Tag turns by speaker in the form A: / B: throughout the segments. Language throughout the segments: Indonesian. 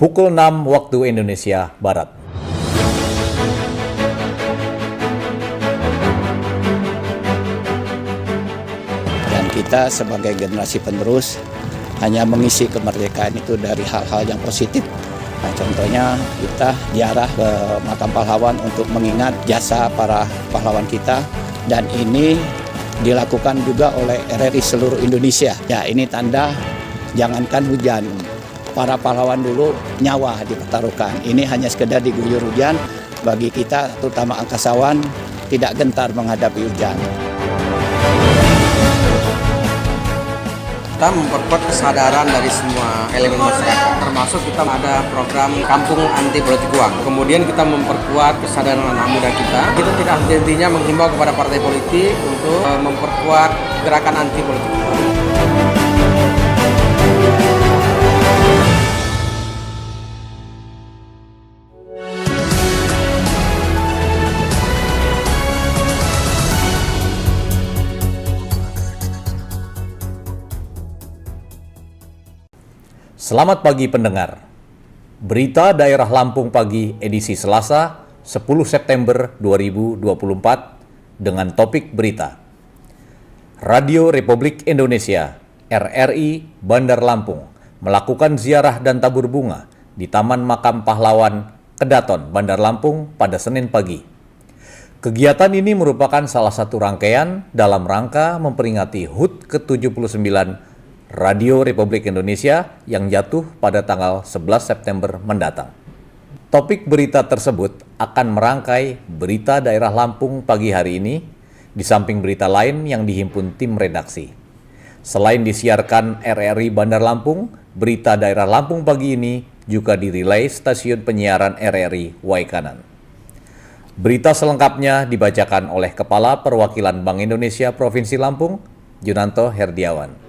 A: pukul 6 waktu Indonesia Barat.
B: Dan kita sebagai generasi penerus hanya mengisi kemerdekaan itu dari hal-hal yang positif. Nah, contohnya kita ziarah ke makam pahlawan untuk mengingat jasa para pahlawan kita, dan ini dilakukan juga oleh RRI seluruh Indonesia. Ya, ini tanda jangankan hujan, para pahlawan dulu nyawa dipertaruhkan. Ini hanya sekedar diguyur hujan, bagi kita terutama angkasawan tidak gentar menghadapi hujan.
C: Kita memperkuat kesadaran dari semua elemen masyarakat, termasuk kita ada program kampung anti politik uang. Kemudian kita memperkuat kesadaran anak muda kita. Kita tidak henti-hentinya menghimbau kepada partai politik untuk memperkuat gerakan anti politik uang.
A: Selamat pagi pendengar. Berita Daerah Lampung Pagi edisi Selasa 10 September 2024 dengan topik berita. Radio Republik Indonesia RRI Bandar Lampung melakukan ziarah dan tabur bunga di Taman Makam Pahlawan Kedaton, Bandar Lampung pada Senin pagi. Kegiatan ini merupakan salah satu rangkaian dalam rangka memperingati HUT ke-79 Radio Republik Indonesia yang jatuh pada tanggal 11 September mendatang. Topik berita tersebut akan merangkai berita daerah Lampung pagi hari ini, di samping berita lain yang dihimpun tim redaksi. Selain disiarkan RRI Bandar Lampung, berita daerah Lampung pagi ini juga dirilai stasiun penyiaran RRI Waikanan. Berita selengkapnya dibacakan oleh Kepala Perwakilan Bank Indonesia Provinsi Lampung, Junanto Herdiawan.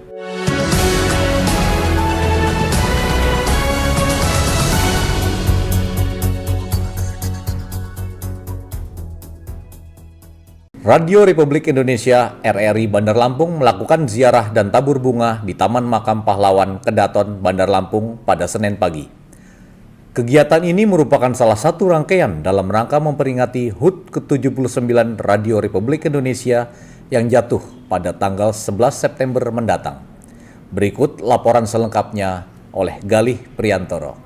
A: Radio Republik Indonesia RRI Bandar Lampung melakukan ziarah dan tabur bunga di Taman Makam Pahlawan Kedaton, Bandar Lampung pada Senin pagi. Kegiatan ini merupakan salah satu rangkaian dalam rangka memperingati HUT ke-79 Radio Republik Indonesia yang jatuh pada tanggal 11 September mendatang. Berikut laporan selengkapnya oleh Galih Priantoro.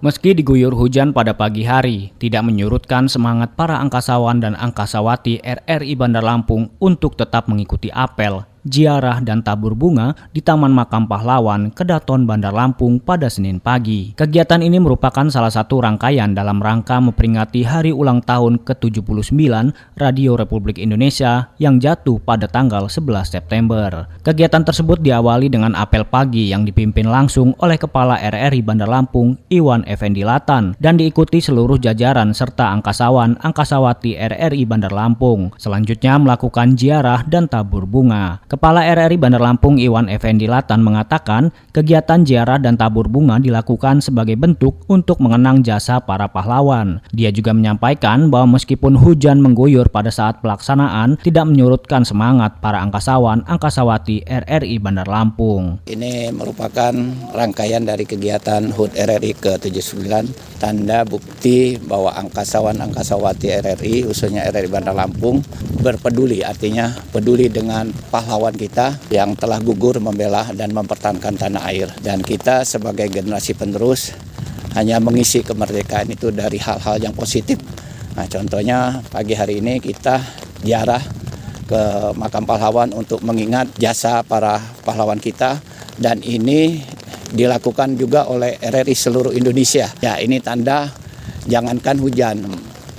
D: Meski diguyur hujan pada pagi hari, tidak menyurutkan semangat para angkasawan dan angkasawati RRI Bandar Lampung untuk tetap mengikuti apel, ziarah dan tabur bunga di Taman Makam Pahlawan Kedaton, Bandar Lampung pada Senin pagi. Kegiatan ini merupakan salah satu rangkaian dalam rangka memperingati hari ulang tahun ke-79 Radio Republik Indonesia yang jatuh pada tanggal 11 September. Kegiatan tersebut diawali dengan apel pagi yang dipimpin langsung oleh Kepala RRI Bandar Lampung Iwan Effendi Latan dan diikuti seluruh jajaran serta angkasawan angkasawati RRI Bandar Lampung. Selanjutnya melakukan ziarah dan tabur bunga. Kepala RRI Bandar Lampung Iwan Effendi Latan mengatakan kegiatan ziarah dan tabur bunga dilakukan sebagai bentuk untuk mengenang jasa para pahlawan. Dia juga menyampaikan bahwa meskipun hujan mengguyur pada saat pelaksanaan, tidak menyurutkan semangat para angkasawan angkasawati RRI Bandar Lampung.
B: Ini merupakan rangkaian dari kegiatan HUT RRI ke-79, tanda bukti bahwa angkasawan angkasawati RRI, khususnya RRI Bandar Lampung, berpeduli, artinya peduli dengan pahlawan kita yang telah gugur membela dan mempertahankan tanah air. Dan kita sebagai generasi penerus hanya mengisi kemerdekaan itu dari hal-hal yang positif. Nah, contohnya pagi hari ini kita ziarah ke makam pahlawan untuk mengingat jasa para pahlawan kita, dan ini dilakukan juga oleh RRI seluruh Indonesia. Ya, ini tanda jangankan hujan,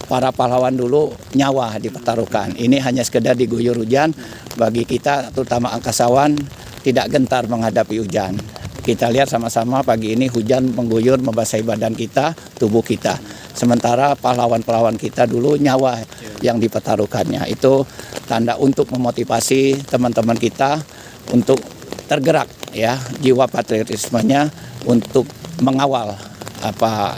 B: para pahlawan dulu nyawa dipertaruhkan. Ini hanya sekedar diguyur hujan, bagi kita terutama angkasawan tidak gentar menghadapi hujan. Kita lihat sama-sama pagi ini hujan mengguyur membasahi badan kita, tubuh kita. Sementara pahlawan-pahlawan kita dulu nyawa yang dipertaruhkannya. Itu tanda untuk memotivasi teman-teman kita untuk tergerak, ya, jiwa patriotismenya untuk mengawal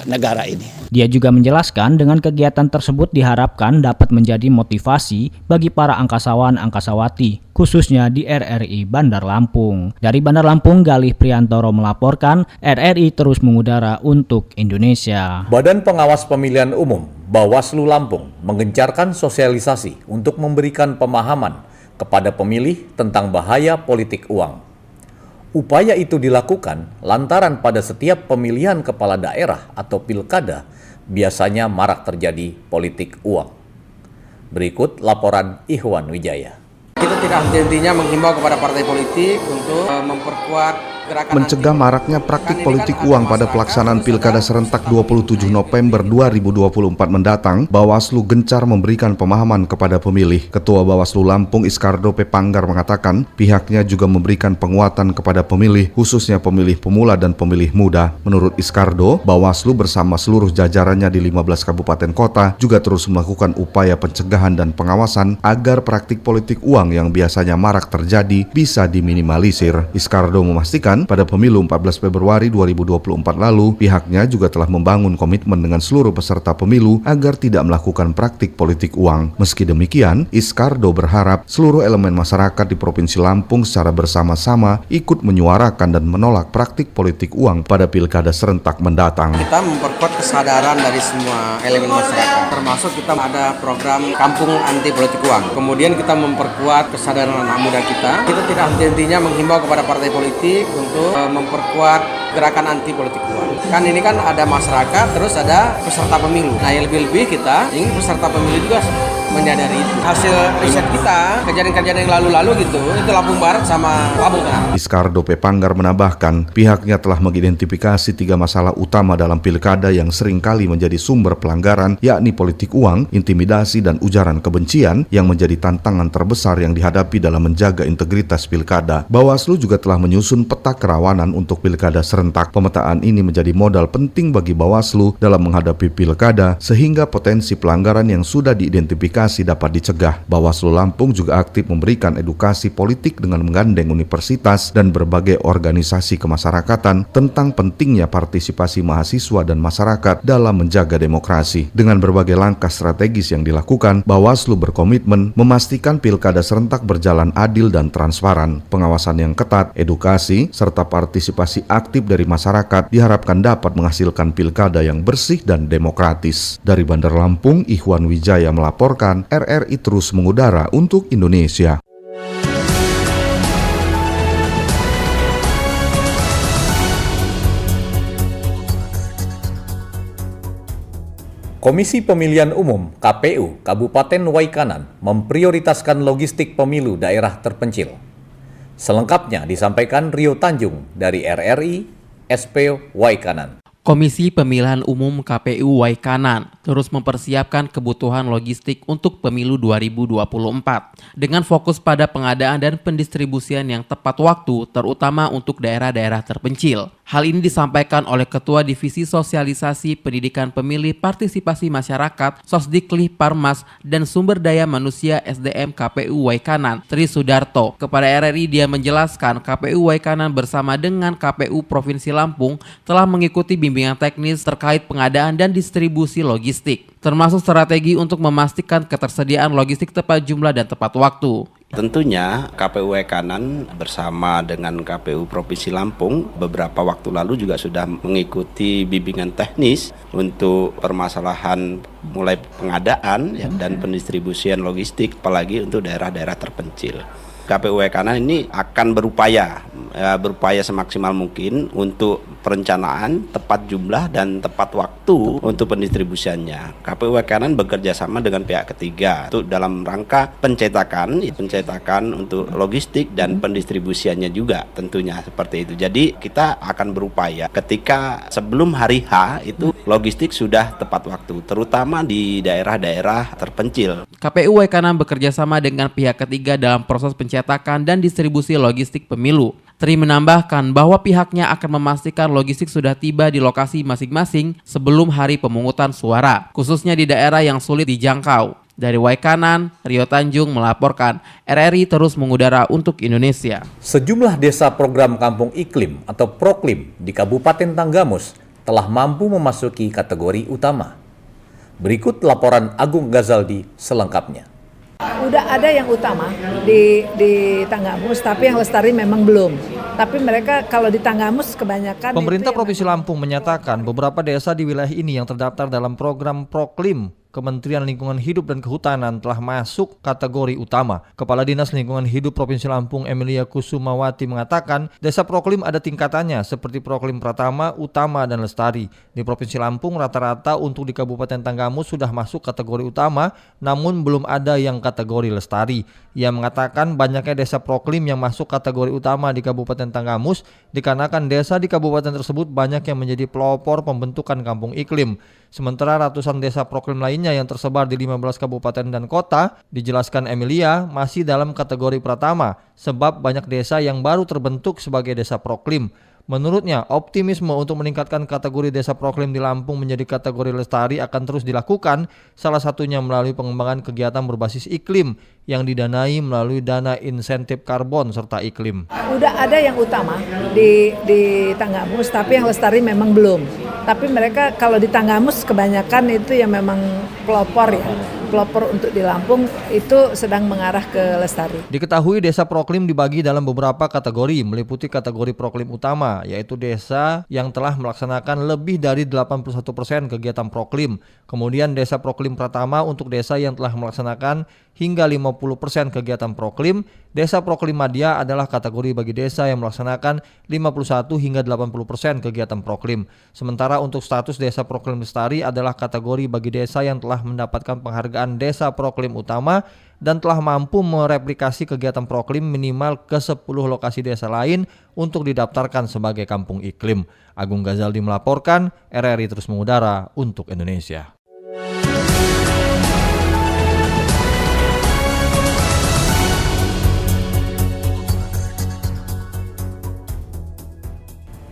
B: negara ini.
D: Dia juga menjelaskan dengan kegiatan tersebut diharapkan dapat menjadi motivasi bagi para angkasawan-angkasawati, khususnya di RRI Bandar Lampung. Dari Bandar Lampung, Galih Priantoro melaporkan, RRI terus mengudara untuk Indonesia.
A: Badan Pengawas Pemilihan Umum Bawaslu Lampung menggencarkan sosialisasi untuk memberikan pemahaman kepada pemilih tentang bahaya politik uang. Upaya itu dilakukan lantaran pada setiap pemilihan kepala daerah atau pilkada biasanya marak terjadi politik uang. Berikut laporan Ikhwan Wijaya.
C: Kita tidak henti-hentinya menghimbau kepada partai politik untuk memperkuat gerakan
E: mencegah maraknya praktik politik uang pada pelaksanaan Pilkada serentak 27 November 2024 mendatang. Bawaslu gencar memberikan pemahaman kepada pemilih. Ketua Bawaslu Lampung Iskardo P. Panggar mengatakan pihaknya juga memberikan penguatan kepada pemilih, khususnya pemilih pemula dan pemilih muda. Menurut Iskardo, Bawaslu bersama seluruh jajarannya di 15 kabupaten kota juga terus melakukan upaya pencegahan dan pengawasan agar praktik politik uang yang biasanya marak terjadi bisa diminimalisir. Iskardo memastikan pada pemilu 14 Februari 2024 lalu, pihaknya juga telah membangun komitmen dengan seluruh peserta pemilu agar tidak melakukan praktik politik uang. Meski demikian, Iskardo berharap seluruh elemen masyarakat di Provinsi Lampung secara bersama-sama ikut menyuarakan dan menolak praktik politik uang pada pilkada serentak mendatang.
C: Kita memperkuat kesadaran dari semua elemen masyarakat, termasuk kita ada program kampung anti politik uang. Kemudian kita memperkuat kesadaran anak muda kita. Kita tidak henti-hentinya menghimbau kepada partai politik untuk memperkuat gerakan anti politik uang. Kan ini kan ada masyarakat, terus ada peserta pemilu. Nah, yang lebih-lebih kita ingin peserta pemilu juga menyadari itu. Hasil riset kita, kejadian-kejadian yang lalu-lalu gitu, itu Lampung Barat sama Lampung Tengah.
E: Iskardo P. Panggar menambahkan, pihaknya telah mengidentifikasi 3 masalah utama dalam pilkada yang seringkali menjadi sumber pelanggaran, yakni politik uang, intimidasi, dan ujaran kebencian yang menjadi tantangan terbesar yang dihadapi dalam menjaga integritas pilkada. Bawaslu juga telah menyusun peta kerawanan untuk pilkada serentak. Pemetaan ini menjadi modal penting bagi Bawaslu dalam menghadapi pilkada, sehingga potensi pelanggaran yang sudah diidentifikasi dapat dicegah. Bawaslu Lampung juga aktif memberikan edukasi politik dengan menggandeng universitas dan berbagai organisasi kemasyarakatan tentang pentingnya partisipasi mahasiswa dan masyarakat dalam menjaga demokrasi. Dengan berbagai langkah strategis yang dilakukan, Bawaslu berkomitmen memastikan pilkada serentak berjalan adil dan transparan. Pengawasan yang ketat, edukasi, serta partisipasi aktif dari masyarakat diharapkan dapat menghasilkan pilkada yang bersih dan demokratis. Dari Bandar Lampung, Ikhwan Wijaya melaporkan, RRI terus mengudara untuk Indonesia.
A: Komisi Pemilihan Umum KPU Kabupaten Waikanan memprioritaskan logistik pemilu daerah terpencil. Selengkapnya disampaikan Rio Tanjung dari RRI SP Waikanan.
F: Komisi Pemilihan Umum KPU Waikanan terus mempersiapkan kebutuhan logistik untuk pemilu 2024 dengan fokus pada pengadaan dan pendistribusian yang tepat waktu, terutama untuk daerah-daerah terpencil. Hal ini disampaikan oleh Ketua Divisi Sosialisasi Pendidikan Pemilih Partisipasi Masyarakat Sosdikli Parmas dan Sumber Daya Manusia SDM KPU Waikanan, Tri Sudarto. Kepada RRI dia menjelaskan KPU Waikanan bersama dengan KPU Provinsi Lampung telah mengikuti bimbingan teknis terkait pengadaan dan distribusi logistik, termasuk strategi untuk memastikan ketersediaan logistik tepat jumlah dan tepat waktu.
G: Tentunya KPU Waikanan bersama dengan KPU Provinsi Lampung beberapa waktu lalu juga sudah mengikuti bimbingan teknis untuk permasalahan mulai pengadaan dan pendistribusian logistik, apalagi untuk daerah-daerah terpencil. KPU Waikanan ini akan berupaya semaksimal mungkin untuk perencanaan tepat jumlah dan tepat waktu untuk pendistribusiannya. KPU Waikanan bekerja sama dengan pihak ketiga untuk dalam rangka pencetakan untuk logistik dan pendistribusiannya juga tentunya seperti itu. Jadi kita akan berupaya ketika sebelum hari H itu logistik sudah tepat waktu, terutama di daerah-daerah terpencil.
F: KPU Waikanan bekerja sama dengan pihak ketiga dalam proses pencetakan dan distribusi logistik pemilu. Tri menambahkan bahwa pihaknya akan memastikan logistik sudah tiba di lokasi masing-masing sebelum hari pemungutan suara, khususnya di daerah yang sulit dijangkau. Dari Waikanan, Rio Tanjung melaporkan, RRI terus mengudara untuk Indonesia.
A: Sejumlah desa program Kampung Iklim atau Proklim di Kabupaten Tanggamus telah mampu memasuki kategori utama. Berikut laporan Agung Ghazaldi selengkapnya.
H: Udah ada yang utama di Tanggamus, tapi yang Lestari memang belum. Tapi mereka kalau di Tanggamus kebanyakan.
I: Pemerintah Provinsi Lampung menyatakan beberapa desa di wilayah ini yang terdaftar dalam program Proklim Kementerian Lingkungan Hidup dan Kehutanan telah masuk kategori utama. Kepala Dinas Lingkungan Hidup Provinsi Lampung Emilia Kusumawati mengatakan desa Proklim ada tingkatannya seperti Proklim Pratama, Utama, dan Lestari. Di Provinsi Lampung rata-rata untuk di Kabupaten Tanggamus sudah masuk kategori utama, namun belum ada yang kategori Lestari. Ia mengatakan banyaknya desa Proklim yang masuk kategori utama di Kabupaten Tanggamus dikarenakan desa di kabupaten tersebut banyak yang menjadi pelopor pembentukan kampung iklim. Sementara ratusan desa Proklim lainnya yang tersebar di 15 kabupaten dan kota, dijelaskan Emilia, masih dalam kategori Pratama sebab banyak desa yang baru terbentuk sebagai desa Proklim. Menurutnya, optimisme untuk meningkatkan kategori desa Proklim di Lampung menjadi kategori Lestari akan terus dilakukan, salah satunya melalui pengembangan kegiatan berbasis iklim yang didanai melalui dana insentif karbon serta iklim.
H: Udah ada yang utama di Tanggamus, tapi yang Lestari memang belum. Tapi mereka kalau di Tanggamus kebanyakan itu yang memang pelopor ya. Pelopor untuk di Lampung itu sedang mengarah ke Lestari.
I: Diketahui desa Proklim dibagi dalam beberapa kategori, meliputi kategori Proklim utama, yaitu desa yang telah melaksanakan lebih dari 81% kegiatan Proklim. Kemudian desa Proklim Pratama untuk desa yang telah melaksanakan hingga 50% kegiatan Proklim. Desa Proklim Madya adalah kategori bagi desa yang melaksanakan 51 hingga 80% kegiatan Proklim. Sementara untuk status desa Proklim Lestari adalah kategori bagi desa yang telah mendapatkan penghargaan desa Proklim utama dan telah mampu mereplikasi kegiatan Proklim minimal ke 10 lokasi desa lain untuk didaftarkan sebagai kampung iklim. Agung Ghazaldi melaporkan, RRI terus mengudara untuk Indonesia.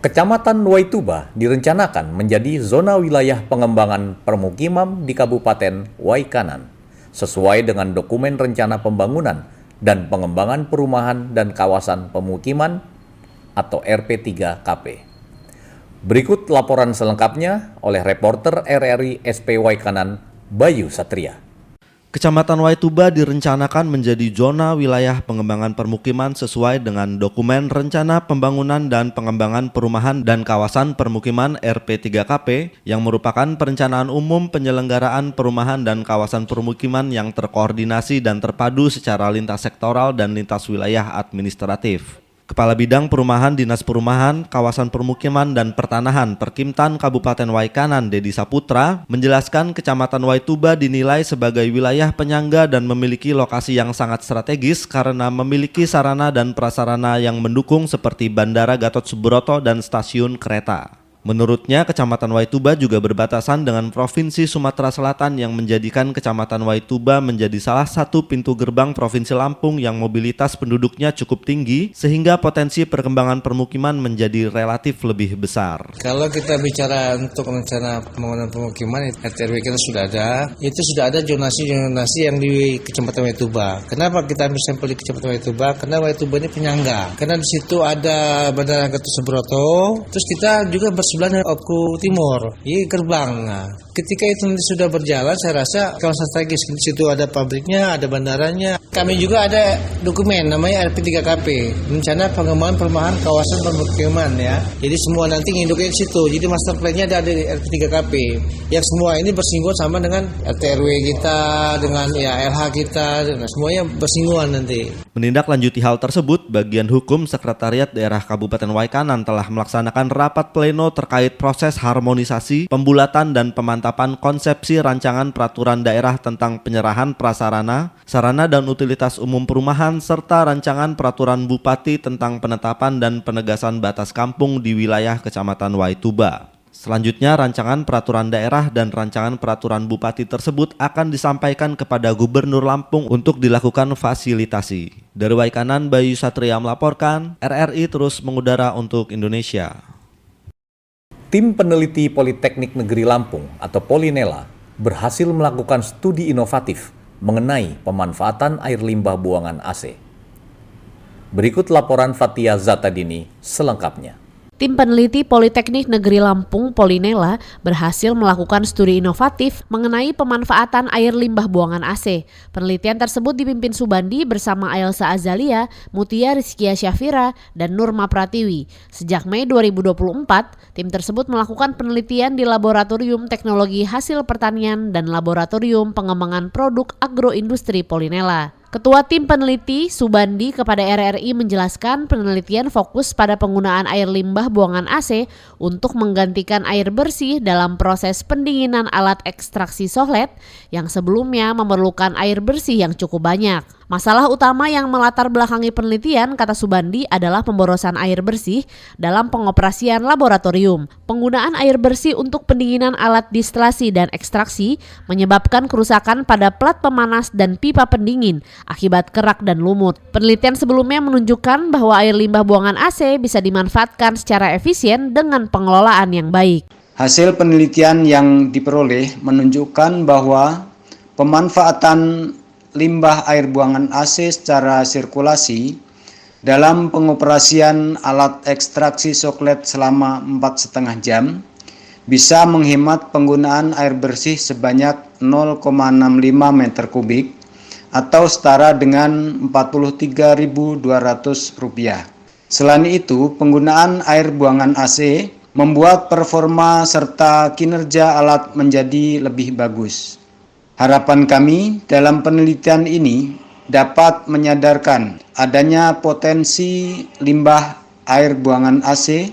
A: Kecamatan Waituba direncanakan menjadi zona wilayah pengembangan permukiman di Kabupaten Waikanan, sesuai dengan dokumen rencana pembangunan dan pengembangan perumahan dan kawasan pemukiman atau RP3KP. Berikut laporan selengkapnya oleh reporter RRI SP Waikanan, Bayu Satria.
J: Kecamatan Waituba direncanakan menjadi zona wilayah pengembangan permukiman sesuai dengan dokumen rencana pembangunan dan pengembangan perumahan dan kawasan permukiman RP3KP yang merupakan perencanaan umum penyelenggaraan perumahan dan kawasan permukiman yang terkoordinasi dan terpadu secara lintas sektoral dan lintas wilayah administratif. Kepala Bidang Perumahan Dinas Perumahan, Kawasan Permukiman dan Pertanahan Perkimtan Kabupaten Waikanan Dedi Saputra menjelaskan Kecamatan Waituba dinilai sebagai wilayah penyangga dan memiliki lokasi yang sangat strategis karena memiliki sarana dan prasarana yang mendukung seperti Bandara Gatot Subroto dan stasiun kereta. Menurutnya, Kecamatan Waituba juga berbatasan dengan Provinsi Sumatera Selatan yang menjadikan Kecamatan Waituba menjadi salah satu pintu gerbang Provinsi Lampung yang mobilitas penduduknya cukup tinggi sehingga potensi perkembangan permukiman menjadi relatif lebih besar.
C: Kalau kita bicara untuk rencana pembangunan pemukiman, RT/RW kita sudah ada. Itu sudah ada zonasi yang di Kecamatan Waituba. Kenapa kita ambil sampel di Kecamatan Waituba? Karena Waituba ini penyangga. Karena di situ ada Bandara Gatot Subroto. Terus kita juga sebelahnya Opku Timur, ini gerbang. Nah, ketika itu nanti sudah berjalan, saya rasa kawasan strategis. Di situ ada pabriknya, ada bandaranya. Kami juga ada dokumen namanya RP3KP, rencana pengembangan perumahan kawasan permukiman ya. Jadi semua nanti nginduknya di situ. Jadi master plan-nya ada di RP3KP. Yang semua ini bersinggungan sama dengan RT/RW kita, dengan ya LH kita, dan semuanya bersinggungan nanti.
J: Menindaklanjuti hal tersebut, Bagian Hukum Sekretariat Daerah Kabupaten Waikanan telah melaksanakan rapat pleno terkait proses harmonisasi, pembulatan dan pemantapan konsepsi rancangan peraturan daerah tentang penyerahan prasarana, sarana dan utilitas umum perumahan, serta rancangan peraturan Bupati tentang penetapan dan penegasan batas kampung di wilayah Kecamatan Waituba. Selanjutnya, rancangan peraturan daerah dan rancangan peraturan Bupati tersebut akan disampaikan kepada Gubernur Lampung untuk dilakukan fasilitasi. Dari Waikanan, Bayu Satria melaporkan, RRI terus mengudara untuk Indonesia.
A: Tim peneliti Politeknik Negeri Lampung atau Polinela berhasil melakukan studi inovatif mengenai pemanfaatan air limbah buangan AC. Berikut laporan Fatia Zatadini selengkapnya.
K: Tim peneliti Politeknik Negeri Lampung Polinela berhasil melakukan studi inovatif mengenai pemanfaatan air limbah buangan AC. Penelitian tersebut dipimpin Subandi bersama Aelsa Azalia, Mutia Rizkia Syafira, dan Nurma Pratiwi. Sejak Mei 2024, tim tersebut melakukan penelitian di Laboratorium Teknologi Hasil Pertanian dan Laboratorium Pengembangan Produk Agroindustri Polinela. Ketua tim peneliti Subandi kepada RRI menjelaskan penelitian fokus pada penggunaan air limbah buangan AC untuk menggantikan air bersih dalam proses pendinginan alat ekstraksi sohlet yang sebelumnya memerlukan air bersih yang cukup banyak. Masalah utama yang melatar belakangi penelitian, kata Subandi, adalah pemborosan air bersih dalam pengoperasian laboratorium. Penggunaan air bersih untuk pendinginan alat distilasi dan ekstraksi menyebabkan kerusakan pada plat pemanas dan pipa pendingin akibat kerak dan lumut. Penelitian sebelumnya menunjukkan bahwa air limbah buangan AC bisa dimanfaatkan secara efisien dengan pengelolaan yang baik.
L: Hasil penelitian yang diperoleh menunjukkan bahwa pemanfaatan limbah air buangan AC secara sirkulasi dalam pengoperasian alat ekstraksi soklet selama 4,5 jam bisa menghemat penggunaan air bersih sebanyak 0,65 meter kubik atau setara dengan Rp43.200. Selain itu, penggunaan air buangan AC membuat performa serta kinerja alat menjadi lebih bagus. Harapan kami dalam penelitian ini dapat menyadarkan adanya potensi limbah air buangan AC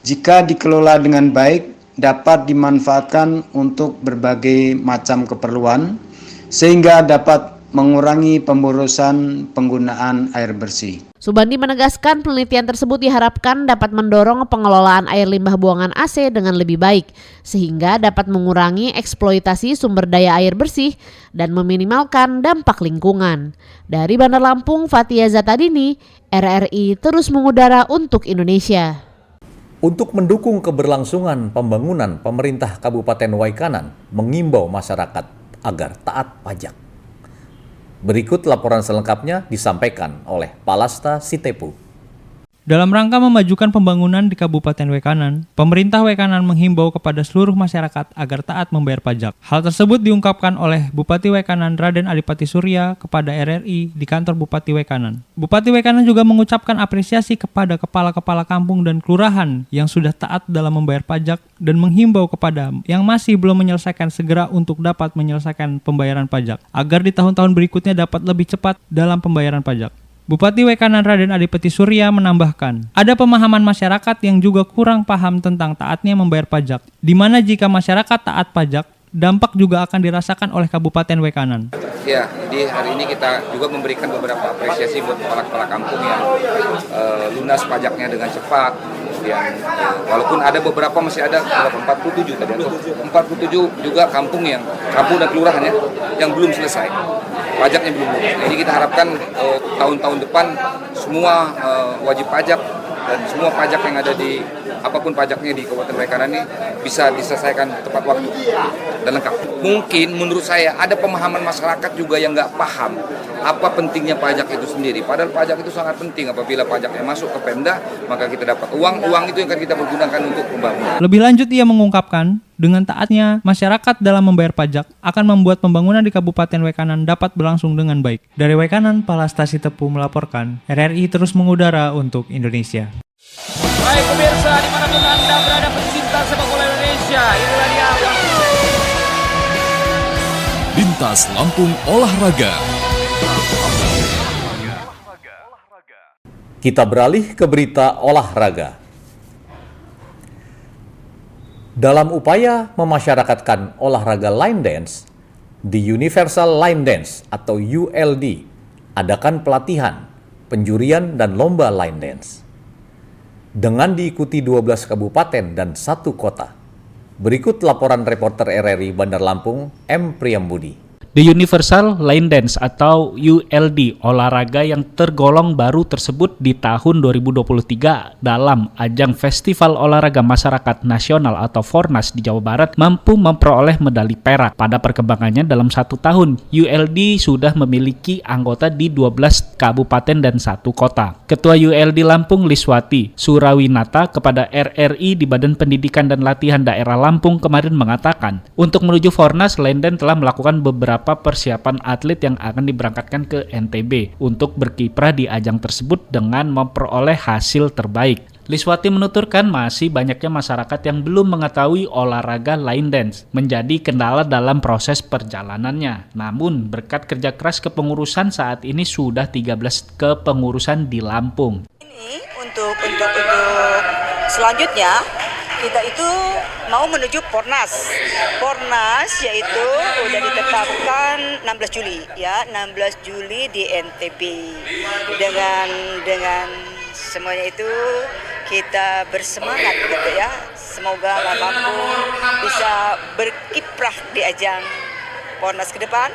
L: jika dikelola dengan baik dapat dimanfaatkan untuk berbagai macam keperluan sehingga dapat mengurangi pemborosan penggunaan air bersih.
K: Subandi menegaskan penelitian tersebut diharapkan dapat mendorong pengelolaan air limbah buangan AC dengan lebih baik, sehingga dapat mengurangi eksploitasi sumber daya air bersih dan meminimalkan dampak lingkungan. Dari Bandar Lampung, Fatia Zatadini, RRI terus mengudara untuk Indonesia.
A: Untuk mendukung keberlangsungan pembangunan, pemerintah Kabupaten Waikanan mengimbau masyarakat agar taat pajak. Berikut laporan selengkapnya disampaikan oleh Palasta Sitepu.
M: Dalam rangka memajukan pembangunan di Kabupaten Waikanan, pemerintah Waikanan menghimbau kepada seluruh masyarakat agar taat membayar pajak. Hal tersebut diungkapkan oleh Bupati Waikanan Raden Adipati Surya kepada RRI di kantor Bupati Waikanan. Bupati Waikanan juga mengucapkan apresiasi kepada kepala-kepala kampung dan kelurahan yang sudah taat dalam membayar pajak dan menghimbau kepada yang masih belum menyelesaikan segera untuk dapat menyelesaikan pembayaran pajak agar di tahun-tahun berikutnya dapat lebih cepat dalam pembayaran pajak. Bupati Waikanan Raden Adipati Surya menambahkan, ada pemahaman masyarakat yang juga kurang paham tentang taatnya membayar pajak, di mana jika masyarakat taat pajak, dampak juga akan dirasakan oleh Kabupaten Waikanan.
N: Ya, jadi hari ini kita juga memberikan beberapa apresiasi buat kepala-kepala kampung yang lunas pajaknya dengan cepat. Kemudian walaupun ada beberapa masih ada 47 tadi, 47 juga kampung dan kelurahan yang belum selesai. Pajaknya belum lunas. Jadi kita harapkan tahun-tahun depan semua wajib pajak dan semua pajak yang ada di apapun pajaknya di Kabupaten Waikanan ini bisa diselesaikan tepat waktu dan lengkap. Mungkin menurut saya ada pemahaman masyarakat juga yang nggak paham apa pentingnya pajak itu sendiri. Padahal pajak itu sangat penting. Apabila pajaknya masuk ke Pemda, maka kita dapat uang itu yang akan kita pergunakan untuk pembangunan.
M: Lebih lanjut ia mengungkapkan, dengan taatnya masyarakat dalam membayar pajak akan membuat pembangunan di Kabupaten Waikanan dapat berlangsung dengan baik. Dari Waikanan, Palasta Sitepu melaporkan, RRI terus mengudara untuk Indonesia.
O: Baik pemirsa, dimanapun Anda berada pecinta sepak bola Indonesia, inilah dia
P: Lintas Lampung Olahraga.
A: Kita beralih ke berita olahraga. Dalam upaya memasyarakatkan olahraga line dance, di Universal Line Dance atau ULD adakan pelatihan, penjurian, dan lomba line dance. Dengan diikuti 12 kabupaten dan 1 kota. Berikut laporan reporter RRI Bandar Lampung, M. Priyambudi.
D: The Universal Line Dance atau ULD, olahraga yang tergolong baru tersebut di tahun 2023 dalam ajang Festival Olahraga Masyarakat Nasional atau Fornas di Jawa Barat mampu memperoleh medali perak. Pada perkembangannya dalam 1 tahun, ULD sudah memiliki anggota di 12 kabupaten dan 1 kota. Ketua ULD Lampung Liswati Surawinata kepada RRI di Badan Pendidikan dan Latihan Daerah Lampung kemarin mengatakan, untuk menuju Fornas, Line Dance telah melakukan beberapa persiapan atlet yang akan diberangkatkan ke NTB untuk berkiprah di ajang tersebut dengan memperoleh hasil terbaik. Liswati menuturkan masih banyaknya masyarakat yang belum mengetahui olahraga line dance menjadi kendala dalam proses perjalanannya. Namun berkat kerja keras kepengurusan saat ini sudah 13 kepengurusan di Lampung.
Q: Ini untuk selanjutnya kita itu mau menuju Pornas. Pornas yaitu udah ditetapkan 16 Juli ya, 16 Juli di NTB. Dengan semuanya itu kita bersemangat gitu ya. Semoga Lampung bisa berkiprah di ajang Pornas ke depan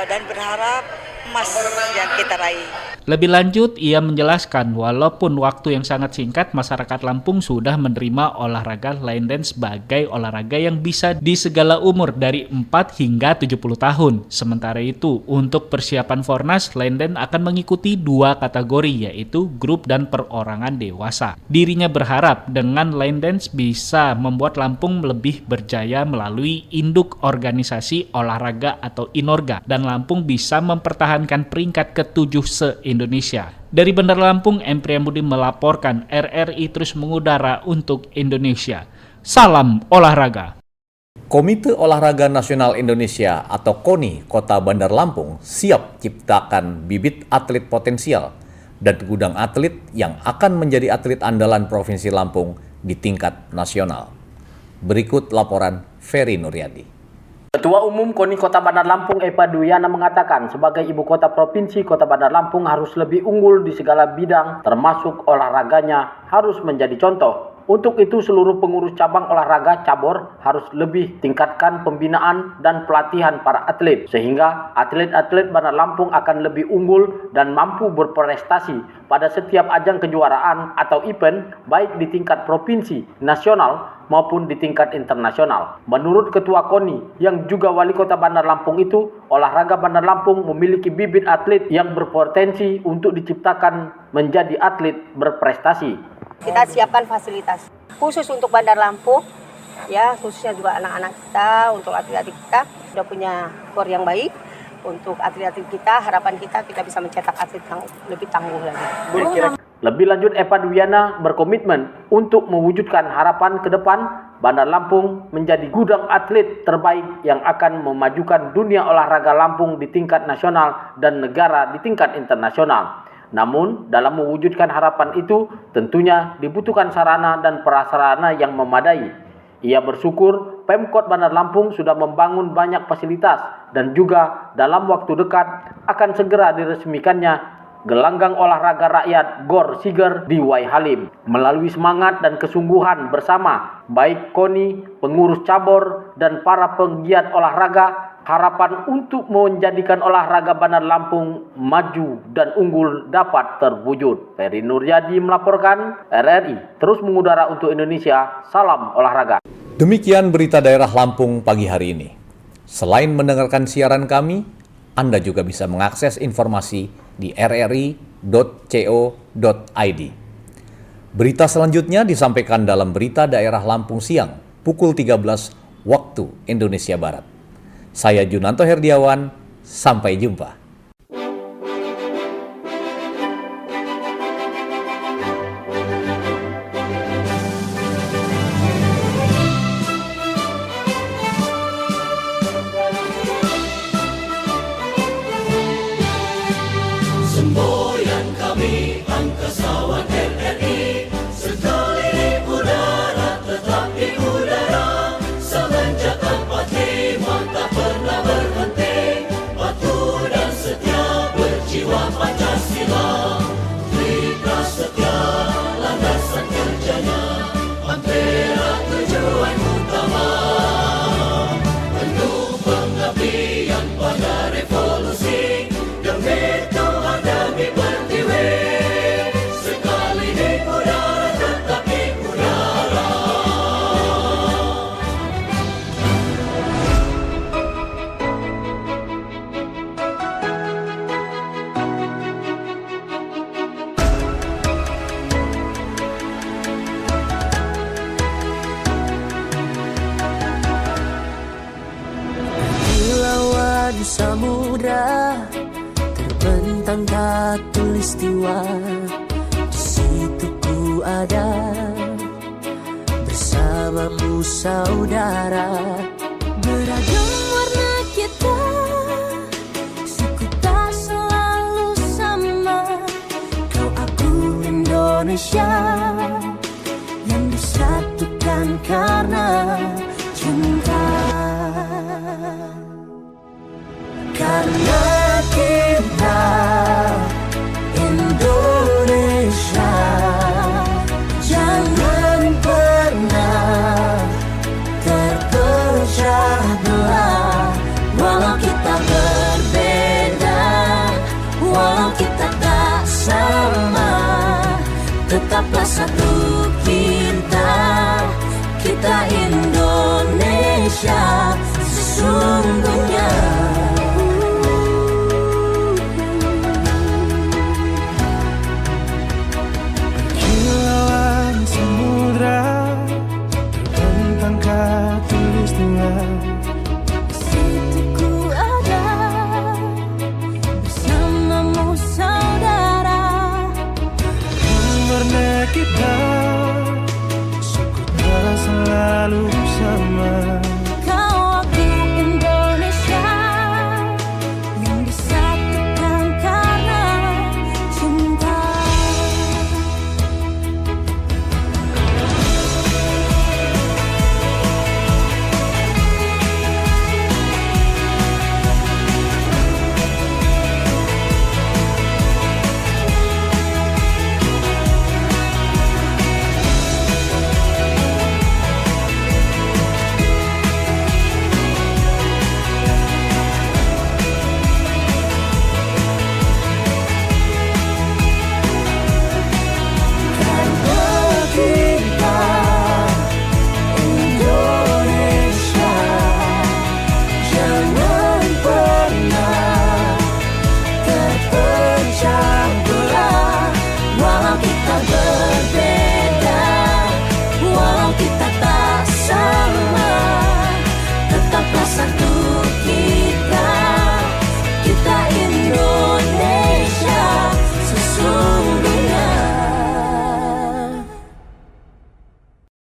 Q: dan berharap emas yang kita raih.
D: Lebih lanjut, ia menjelaskan walaupun waktu yang sangat singkat, masyarakat Lampung sudah menerima olahraga line dance sebagai olahraga yang bisa di segala umur dari 4 hingga 70 tahun. Sementara itu, untuk persiapan Fornas, line dance akan mengikuti 2 kategori, yaitu grup dan perorangan dewasa. Dirinya berharap dengan line dance bisa membuat Lampung lebih berjaya melalui induk organisasi olahraga atau Inorga, dan Lampung bisa mempertahankan peringkat ke-7 se-Indonesia. Dari Bandar Lampung, M. Priyambudi melaporkan, RRI terus mengudara untuk Indonesia. Salam olahraga.
A: Komite Olahraga Nasional Indonesia atau KONI Kota Bandar Lampung siap ciptakan bibit atlet potensial dan gudang atlet yang akan menjadi atlet andalan Provinsi Lampung di tingkat nasional. Berikut laporan Ferry Nuryadi.
R: Ketua Umum KONI Kota Bandar Lampung Epa Duyana mengatakan sebagai ibu kota provinsi, Kota Bandar Lampung harus lebih unggul di segala bidang termasuk olahraganya harus menjadi contoh. Untuk itu seluruh pengurus cabang olahraga cabur harus lebih tingkatkan pembinaan dan pelatihan para atlet sehingga atlet-atlet Bandar Lampung akan lebih unggul dan mampu berprestasi pada setiap ajang kejuaraan atau event baik di tingkat provinsi, nasional maupun di tingkat internasional. Menurut Ketua KONI yang juga Wali Kota Bandar Lampung itu, olahraga Bandar Lampung memiliki bibit atlet yang berpotensi untuk diciptakan menjadi atlet berprestasi.
S: Kita siapkan fasilitas khusus untuk Bandar Lampung, ya khususnya juga anak-anak kita, untuk atlet-atlet kita sudah punya skor yang baik. Untuk atlet-atlet kita, harapan kita bisa mencetak atlet yang lebih tangguh lagi.
R: Lebih lanjut, Epa Duyana berkomitmen untuk mewujudkan harapan ke depan Bandar Lampung menjadi gudang atlet terbaik yang akan memajukan dunia olahraga Lampung di tingkat nasional dan negara di tingkat internasional. Namun, dalam mewujudkan harapan itu, tentunya dibutuhkan sarana dan prasarana yang memadai. Ia bersyukur Pemkot Bandar Lampung sudah membangun banyak fasilitas dan juga dalam waktu dekat akan segera diresmikannya gelanggang olahraga rakyat Gor Siger di Wai Halim. Melalui semangat dan kesungguhan bersama, baik KONI, pengurus cabur, dan para penggiat olahraga, harapan untuk menjadikan olahraga Bandar Lampung maju dan unggul dapat terwujud. Ferry Nuryadi melaporkan, RRI terus mengudara untuk Indonesia. Salam olahraga.
A: Demikian berita daerah Lampung pagi hari ini. Selain mendengarkan siaran kami, Anda juga bisa mengakses informasi di rri.co.id. Berita selanjutnya disampaikan dalam Berita Daerah Lampung Siang, pukul 13 waktu Indonesia Barat. Saya Junanto Herdiawan, sampai jumpa.
T: Semboyan kami angkasawan RRI, sekeliling udara tetap di udara, semenjak 45 tak pernah berhenti, batu dan katulistiwa, di situ ku ada bersamamu saudara. Beragam warna kita, suku tak selalu sama. Kau aku Indonesia yang disatukan karena cinta. Karena kita Indonesia, jangan pernah terpecah belah. Walau kita berbeda, walau kita tak sama, tetaplah satu kita, kita Indonesia sesungguhnya.
U: Kilauan samudra terbentang katulistiwa,
T: di situ ku ada bersamamu saudara.
U: warna kita, suku tak selalu